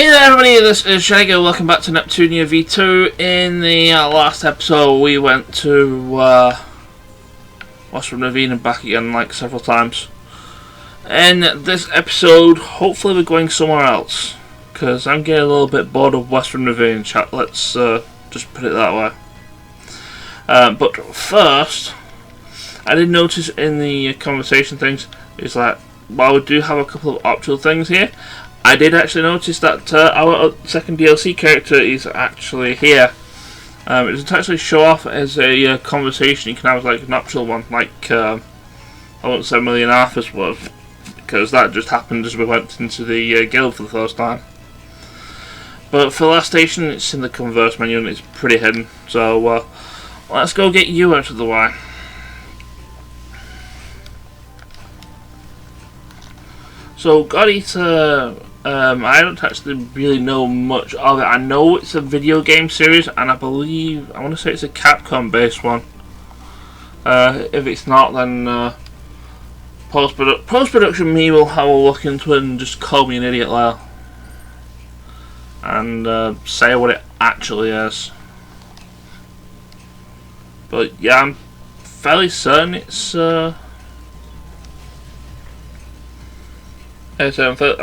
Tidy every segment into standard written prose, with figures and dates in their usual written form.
Hey there everybody, this is Shaggy. Welcome back to Neptunia V2. In the last episode we went to Western Ravine and back again like several times. In this episode, hopefully we're going somewhere else, because I'm getting a little bit bored of Western Ravine, chat. Let's just put it that way. But first, I did notice in the conversation things, is that while we do have a couple of optional things here, I did actually notice that our second DLC character is actually here. It doesn't actually show off as a conversation. You can have like an optional one, like I won't say Million Arthur's was, because that just happened as we went into the guild for the first time. But for the last station, it's in the converse menu and it's pretty hidden. So let's go get you out of the way. So God Eater, I don't actually really know much of it. I know it's a video game series, and I believe, I want to say it's a Capcom based one. If it's not, then post-production me will have a look into it and just call me an idiot later. And say what it actually is. But yeah, I'm fairly certain it's I'm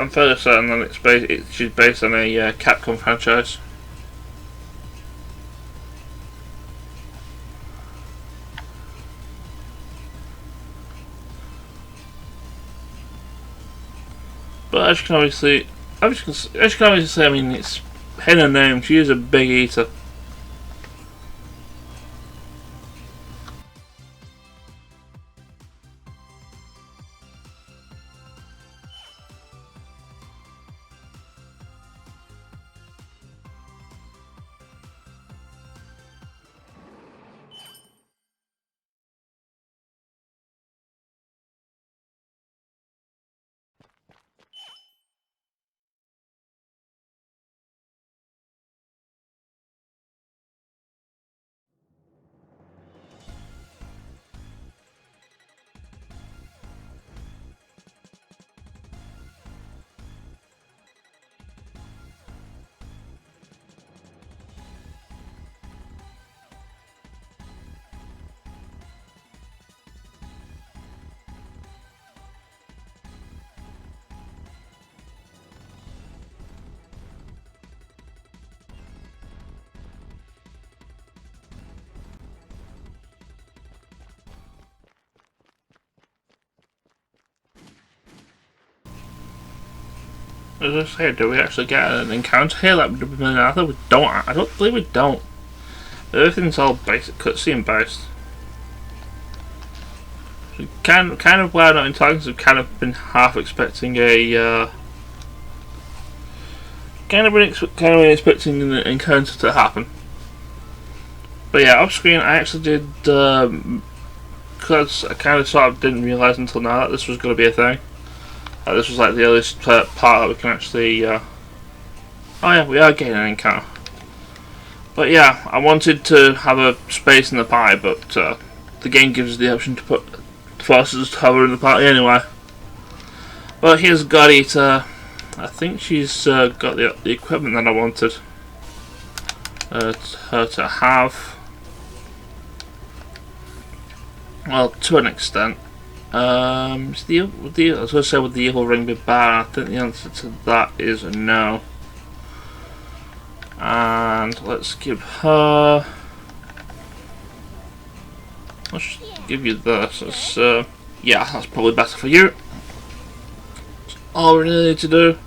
fairly certain that she's based on a Capcom franchise. But as you can obviously, I mean, it's in her name. She is a big eater. As I say, do we actually get an encounter here like we did with Million Arthur? We don't. I don't believe we don't. Everything's all basic cutscene based. So kind of where I'm not in talking, I've kind of been half expecting a kind of been expecting an encounter to happen. But yeah, off screen I actually did, because I kind of sort of didn't realise until now that this was going to be a thing. This was like the earliest part that we can actually. Oh yeah, we are getting an encounter. But yeah, I wanted to have a space in the pie, but the game gives us the option to put forces to hover in the party anyway. But here's God Eater. I think she's got the equipment that I wanted her to have. Well, to an extent. I was going to say, would the evil ring be bad? I think the answer to that is no. And let's give her. Let's just give you this. It's, yeah, that's probably better for you. That's all we really need to do.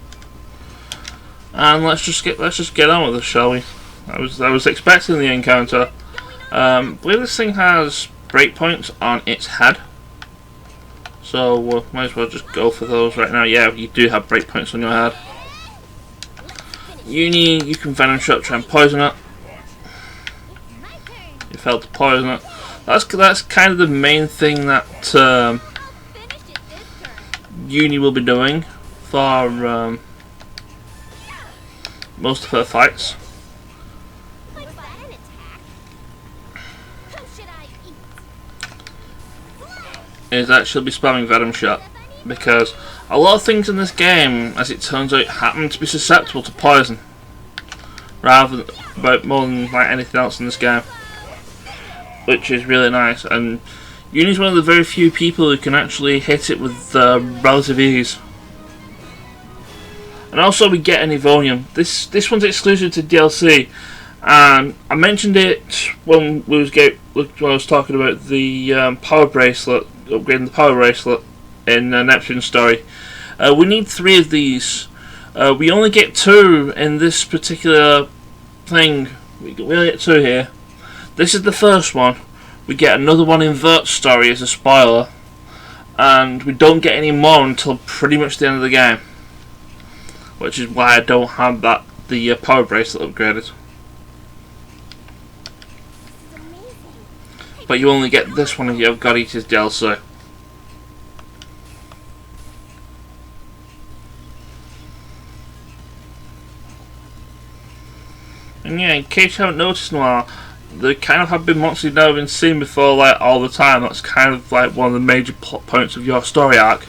And let's just get on with this, shall we? I was expecting the encounter. I believe this thing has breakpoints on its head. So we might as well just go for those right now. Yeah, you do have breakpoints on your head. You can Venom Shot, try and poison it. You failed to poison it. That's kind of the main thing that Uni will be doing for most of her fights. Is that she'll be spamming Venom Shot. because a lot of things in this game, as it turns out, happen to be susceptible to poison, rather than about more than like anything else in this game, which is really nice. And Uni's one of the very few people who can actually hit it with relative ease. And also we get an Evonium. This one's exclusive to DLC, and I mentioned it when I was talking about the power bracelet, upgrading the power bracelet in Neptune's story. We need 3 of these. We only get 2 in this particular thing. We only get 2 here. This is the first one. We get another one in Vert's story as a spoiler, and we don't get any more until pretty much the end of the game, which is why I don't have the power bracelet upgraded. But you only get this one if you have God Eater's DLC. And yeah, in case you haven't noticed in a while, there kind of have been monsters you've never been seen before, like all the time. That's kind of like one of the major plot points of your story arc.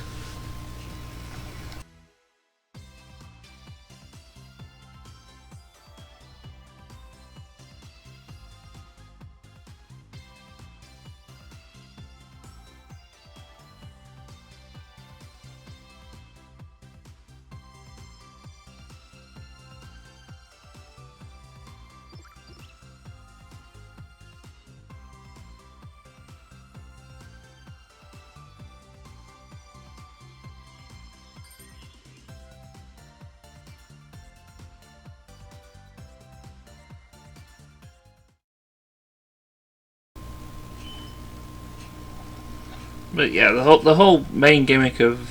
But yeah, the whole main gimmick of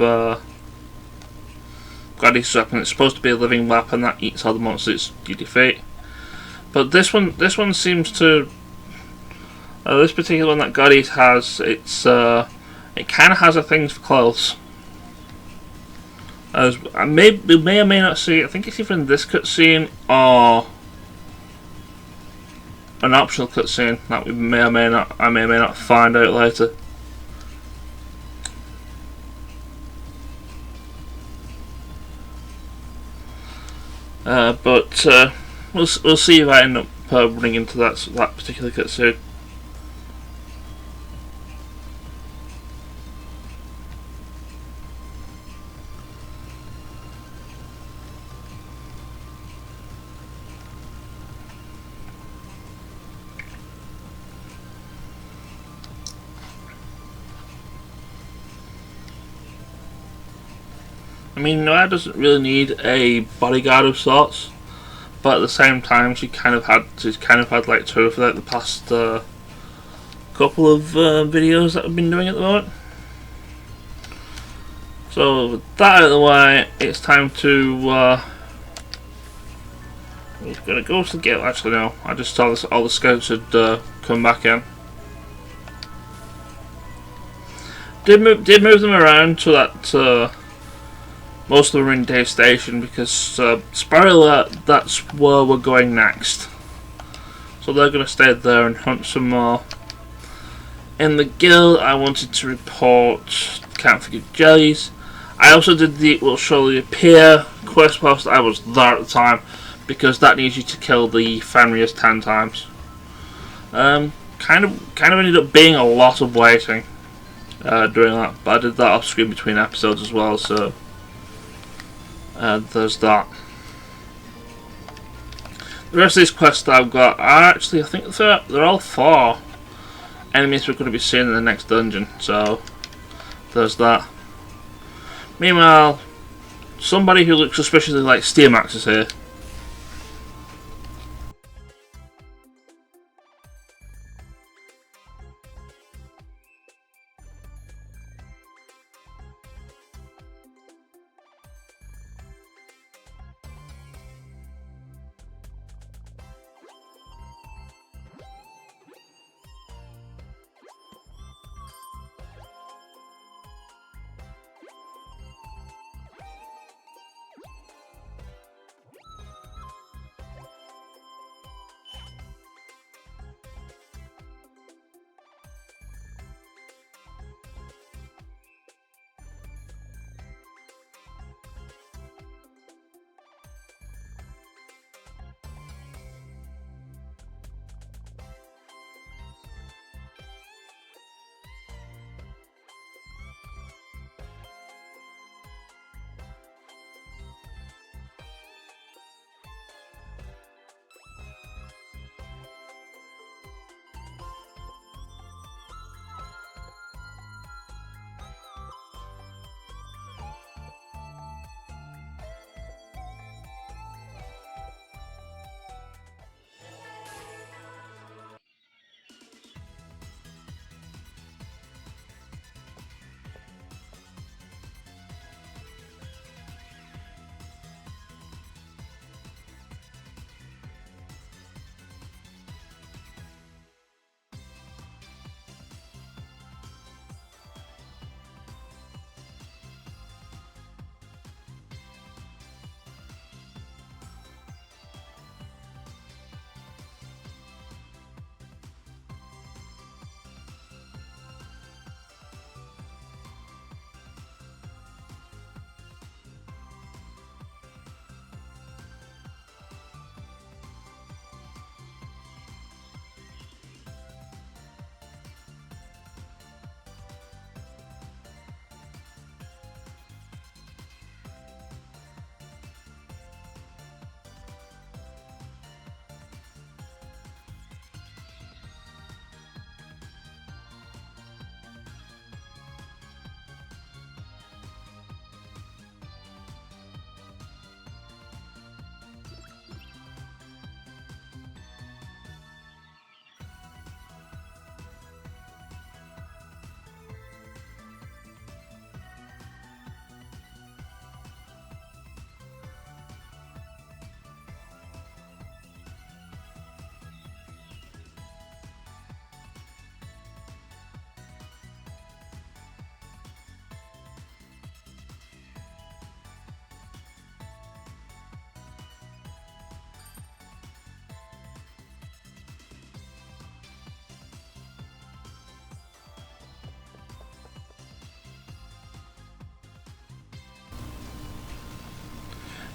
Gladys' weapon, it's supposed to be a living weapon that eats all the monsters you defeat. But this one seems to this particular one that Gladys has, it kind of has a thing for clothes. As we may or may not see, I think it's either in this cutscene or an optional cutscene that we may or may not find out later. But we'll see if I end up running into that particular cutscene. I mean, Noire doesn't really need a bodyguard of sorts, but at the same time, she's kind of had like 2 for like the past couple of videos that I've been doing at the moment. So with that out of the way, it's time to. I'm gonna go to the gate. Actually, no. I just saw all the scouts had come back in. Did move them around so that. Most of them are in Dave's station because, spoiler alert, that's where we're going next. So they're going to stay there and hunt some more. In the guild, I wanted to report Can't Forget Jellies. I also did the It Will Surely Appear quest post. I was there at the time because that needs you to kill the Fenriers 10 times. Kind of ended up being a lot of waiting doing that, but I did that off screen between episodes as well, so there's that. The rest of these quests that I've got are actually, I think they're all 4 enemies we're going to be seeing in the next dungeon, so there's that. Meanwhile, somebody who looks suspiciously like Steamax is here.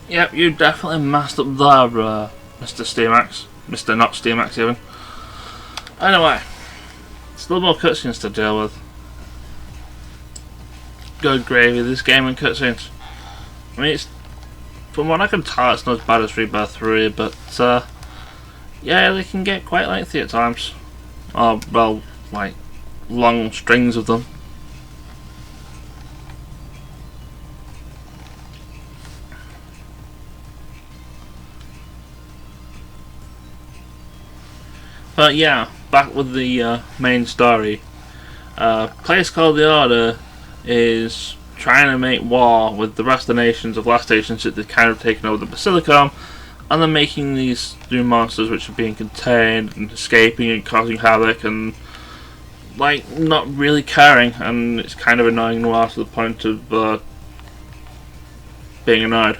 Yep, you definitely messed up there, Mr. Steamax. Mr. Not Steamax even. Anyway, still more cutscenes to deal with. Good gravy, this game and cutscenes. I mean, it's, from what I can tell, it's not as bad as Rebirth 3, but yeah, they can get quite lengthy at times. Or, well, like, long strings of them. But yeah, back with the main story. A place called the Order is trying to make war with the rest of the nations of last station since they've kind of taken over the Basilicom, and they're making these new monsters which are being contained and escaping and causing havoc and like not really caring, and it's kind of annoying Noire to the point of being annoyed.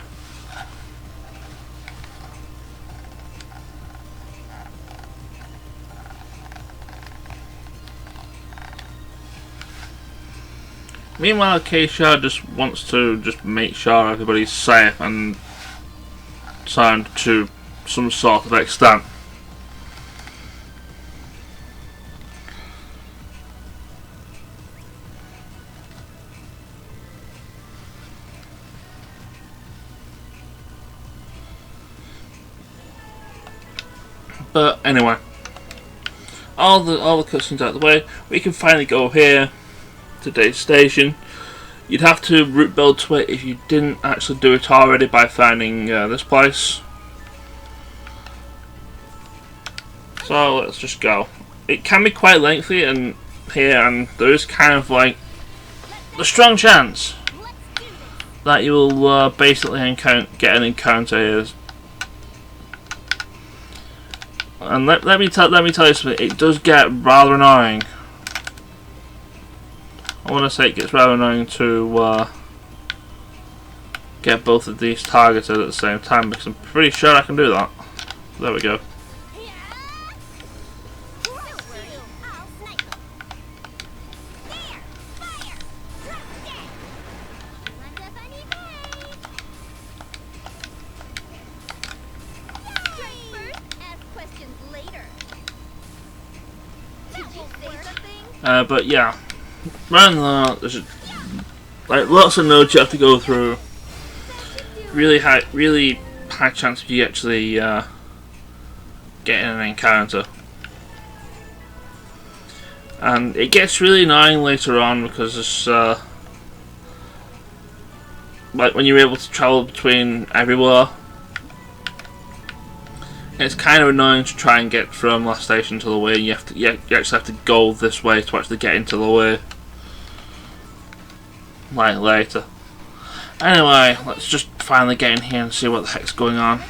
Meanwhile, Keisha just wants to just make sure everybody's safe and sound to some sort of extent. But anyway, all the cutscenes out of the way, we can finally go here. Today's station. You'd have to route build to it if you didn't actually do it already by finding this place. So let's just go. It can be quite lengthy and here, and there is kind of like a strong chance that you will basically get an encounter here. And let me tell you something. It does get rather annoying. I want to say it gets rather annoying to get both of these targeted at the same time, because I'm pretty sure I can do that. There we go. But yeah. Around that, there's like lots of nodes you have to go through. Really high chance of you actually getting an encounter, and it gets really annoying later on because it's like when you're able to travel between everywhere. It's kind of annoying to try and get from last station to the way. You actually have to go this way to actually get into the way. Like later. Anyway, let's just finally get in here and see what the heck's going on.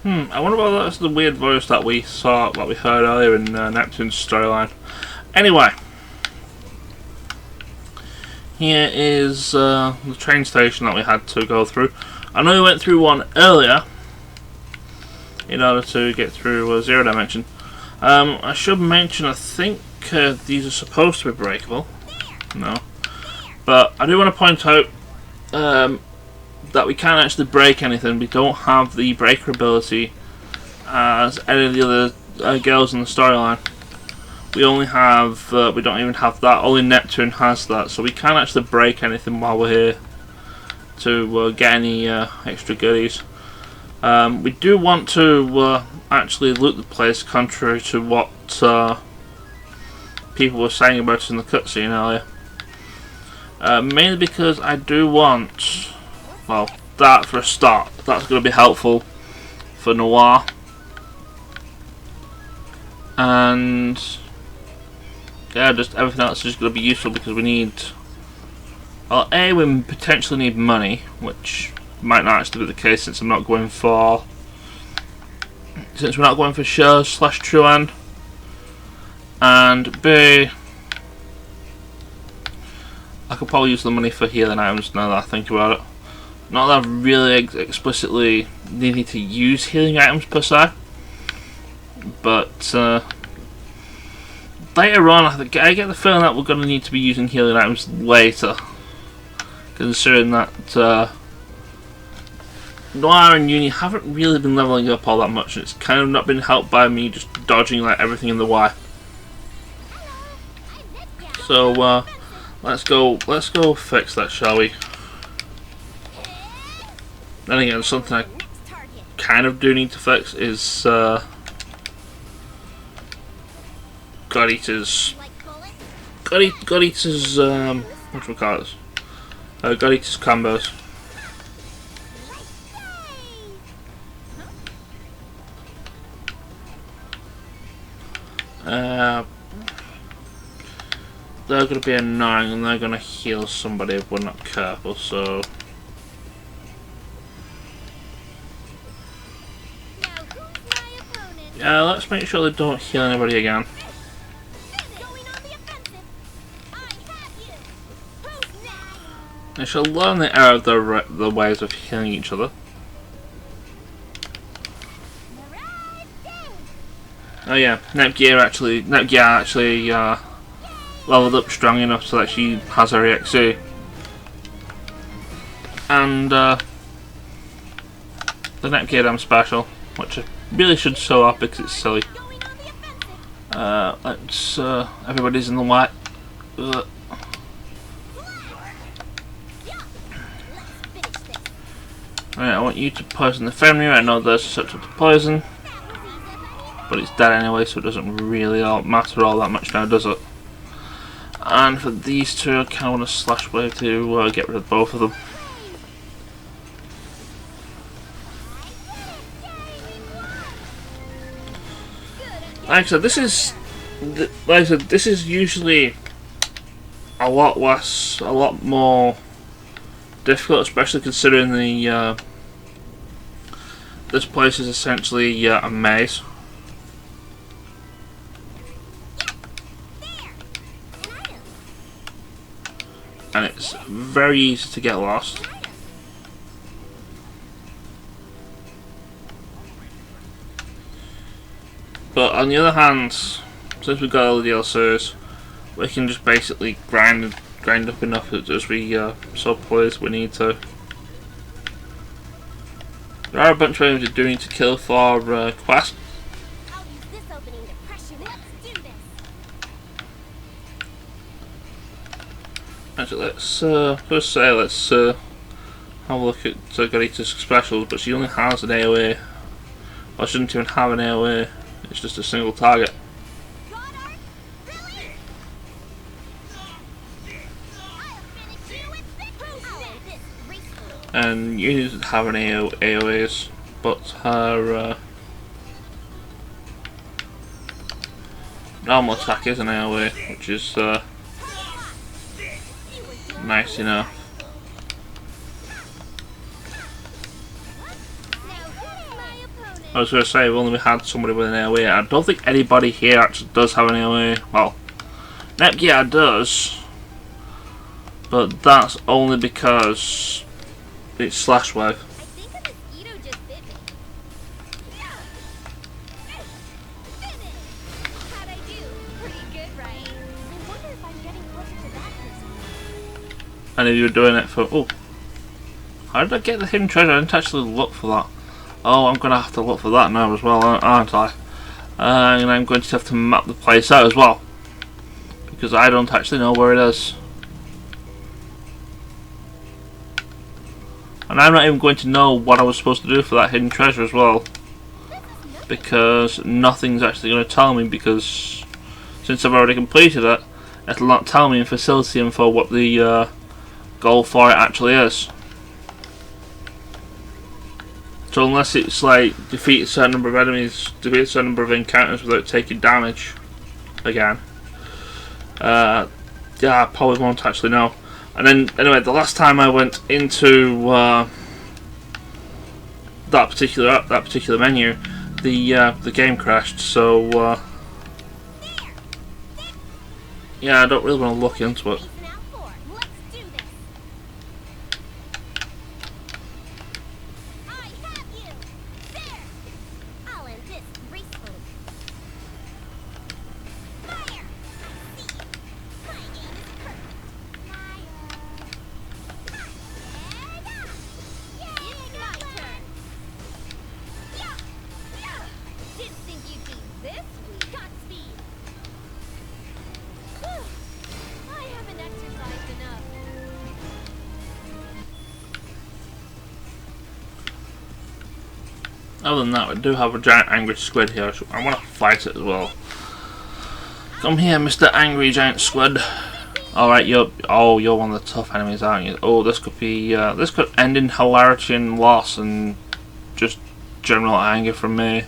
I wonder whether that's the weird voice that we heard earlier in Neptune's storyline. Anyway, here is the train station that we had to go through. I know we went through one earlier in order to get through Zero Dimension. I should mention, I think these are supposed to be breakable. No. But I do want to point out that we can't actually break anything. We don't have the breaker ability as any of the other girls in the storyline. We only have, we don't even have that. Only Neptune has that, so we can't actually break anything while we're here to get any extra goodies. We do want to actually loot the place, contrary to what people were saying about us in the cutscene earlier. Mainly because I do want, well, that for a start. That's going to be helpful for Noire. And yeah, just everything else is just going to be useful because we need, well, A, we potentially need money, which might not actually be the case since we're not going for shares / true end. And B, I could probably use the money for healing items now that I think about it. Not that I've really explicitly needed to use healing items per se, but later on I get the feeling that we're going to need to be using healing items later, considering that Noire and Uni haven't really been leveling up all that much, and it's kind of not been helped by me just dodging like everything in the Y. So let's go fix that, shall we? Then again, something I kind of do need to fix is God Eater's what do we call this? God Eater's combos. They're going to be annoying and they're going to heal somebody if we're not careful, so yeah, let's make sure they don't heal anybody again. They shall learn the error of the ways of healing each other. Oh yeah, Neptunia actually leveled up strong enough so that she has her EXE. And the Neptunia damn special, which I really should show off because it's silly. Let's everybody's in the white. Right, I want you to poison the Fenrir. I know they're susceptible to poison, but it's dead anyway, so it doesn't really matter all that much now, does it? And for these two, I kind of want to slash wave to get rid of both of them. Like I said, this is usually a lot more difficult, especially considering the this place is essentially a maze. And it's very easy to get lost. But on the other hand, since we've got all the DLCs, we can just basically grind up enough as we so please we need to. There are a bunch of enemies we do need to kill for quests. Actually, let's first say let's have a look at Garita's specials, but she only has an AoE. Or she doesn't even have an AoE. It's just a single target. And you doesn't have an AoEs, but her normal attack is an AoE, which is nice enough. I was going to say we've only had somebody with an AoE. I don't think anybody here actually does have an AoE. Well, Nepgear does, but that's only because it's slash wave. I think a mosquito just bit me. Finish! How'd I do? Pretty good, right? I wonder if I'm getting closer to that person. And if you were doing it for... Oh. How did I get the hidden treasure? I didn't actually look for that. Oh, I'm going to have to look for that now as well, aren't I? And I'm going to have to map the place out as well, because I don't actually know where it is. And I'm not even going to know what I was supposed to do for that hidden treasure as well, because nothing's actually going to tell me, because since I've already completed it, it'll not tell me in facility info what the goal for it actually is. So unless it's like defeat a certain number of enemies, defeat a certain number of encounters without taking damage again, yeah, I probably won't actually know. And then anyway, the last time I went into that particular menu, the game crashed. So yeah, I don't really want to look into it. Other than that, we do have a giant angry squid here. So I want to fight it as well. Come here, Mr. Angry Giant Squid. Alright, you're one of the tough enemies, aren't you? Oh, this could be this could end in hilarity and loss and just general anger from me.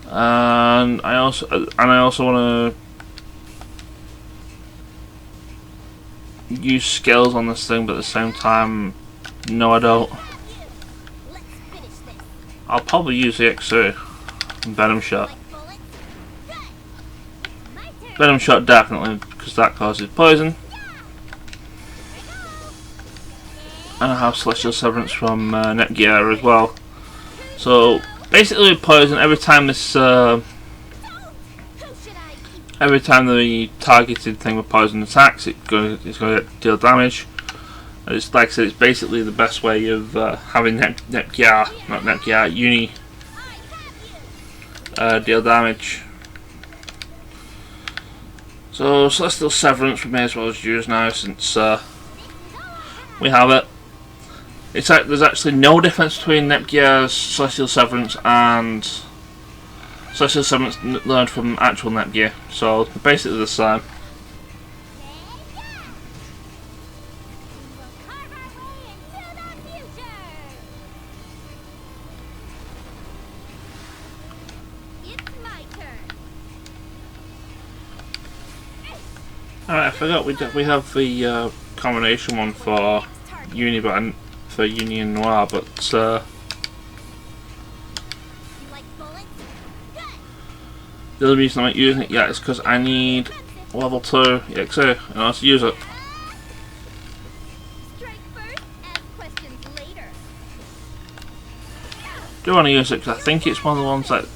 And I also want to use skills on this thing, but at the same time, no, I don't. I'll probably use the X2 and Venom Shot. Venom Shot definitely, because that causes poison. And I have Celestial Severance from Nepgear as well. So basically with poison, every time the targeted thing with poison attacks, it's going to deal damage. It's like I said, it's basically the best way of having Uni deal damage. So Celestial Severance we may as well as use now, since we have it. It's like there's actually no difference between Nepgear's Celestial Severance and Celestial Severance learned from actual Nepgear, so they're basically the same. Alright, I forgot we have the combination one for Uni, but for Uni and Noire, but the other reason I'm not using it yet is because I need level 2 EXA in order to use it. Do want to use it because I think it's one of the ones that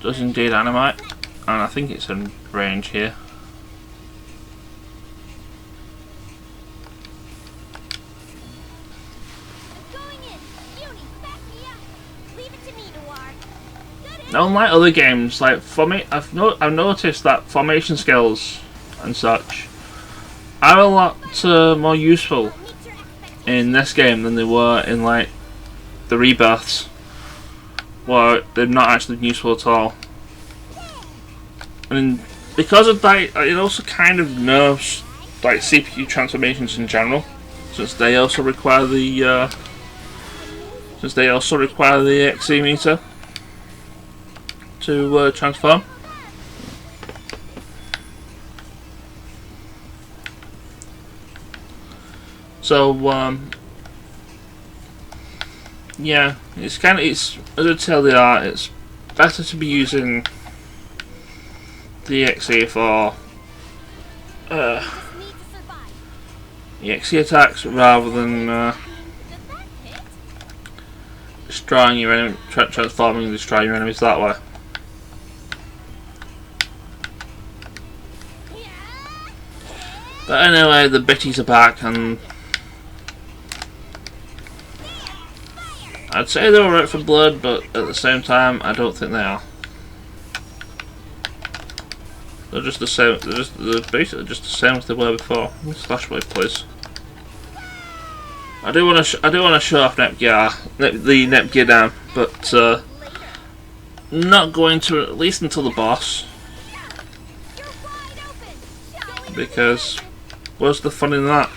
does indeed animate, and I think it's in range here. Now, unlike other games, like I've noticed that formation skills and such are a lot more useful in this game than they were in like the rebirths, where they're not actually useful at all. And because of that, it also kind of nerfs like CPU transformations in general, since they also require the XC meter to transform. So yeah, it's kind of, it's, as I tell the art, it's better to be using the EXE for EXE attacks rather than destroying your enemy, transforming and destroying your enemies that way. But anyway, the bitties are back, and I'd say they're alright for blood, but at the same time, I don't think they are. They're just the same. They're basically just the same as they were before. Slash blade, please. I do want to show off the Nepgear down, but not going to, at least until the boss, because what's the fun in that?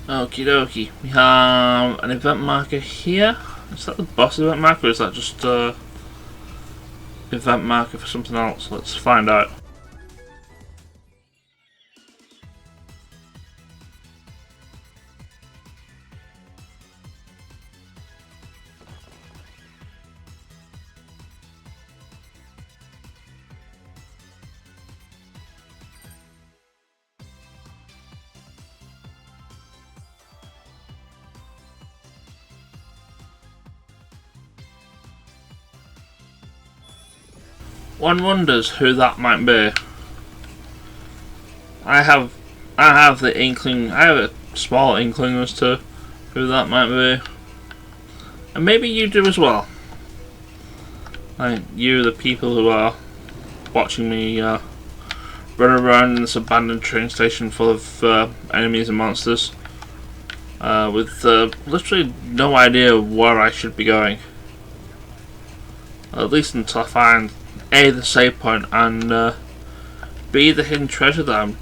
Okie dokie. We have an event marker here. Is that the boss event marker, or is that just event marker for something else? Let's find out. One wonders who that might be. I have the inkling. I have a small inkling as to who that might be, and maybe you do as well. Like you, the people who are watching me run around in this abandoned train station full of enemies and monsters, with literally no idea where I should be going. At least until I find A, the save point, and B, the hidden treasure that I've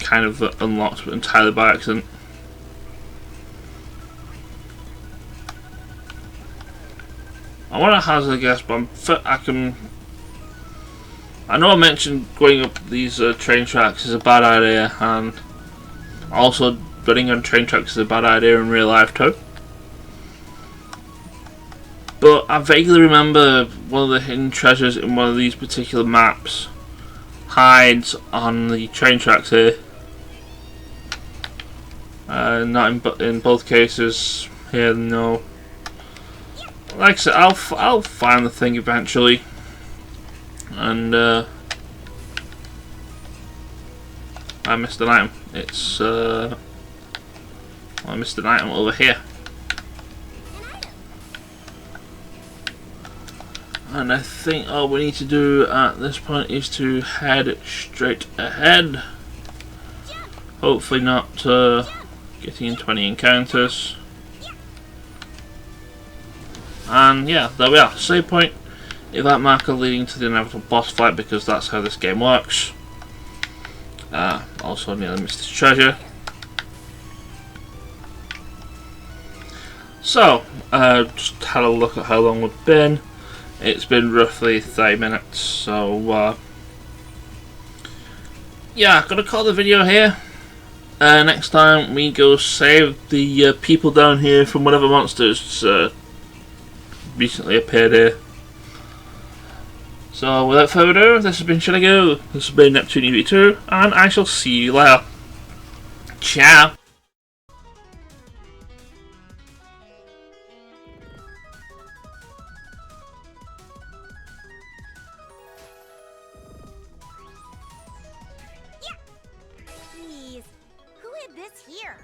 kind of unlocked entirely by accident. I want to hazard a guess, but I know I mentioned going up these train tracks is a bad idea, and also running on train tracks is a bad idea in real life too. But I vaguely remember one of the hidden treasures in one of these particular maps hides on the train tracks here. Not in both cases here, no. Like I said, I'll find the thing eventually, and I missed an item. It's I missed an item over here. And I think all we need to do at this point is to head straight ahead. Hopefully not getting into any encounters. And yeah, there we are. Save point. Event marker leading to the inevitable boss fight, because that's how this game works. Also nearly missed this treasure. So, just had a look at how long we've been. It's been roughly 30 minutes, so yeah, gonna call the video here. Next time we go save the people down here from whatever monsters recently appeared here. So without further ado, this has been Shinigo, this has been Neptunia V2, and I shall see you later. Ciao! Please, who hid this here?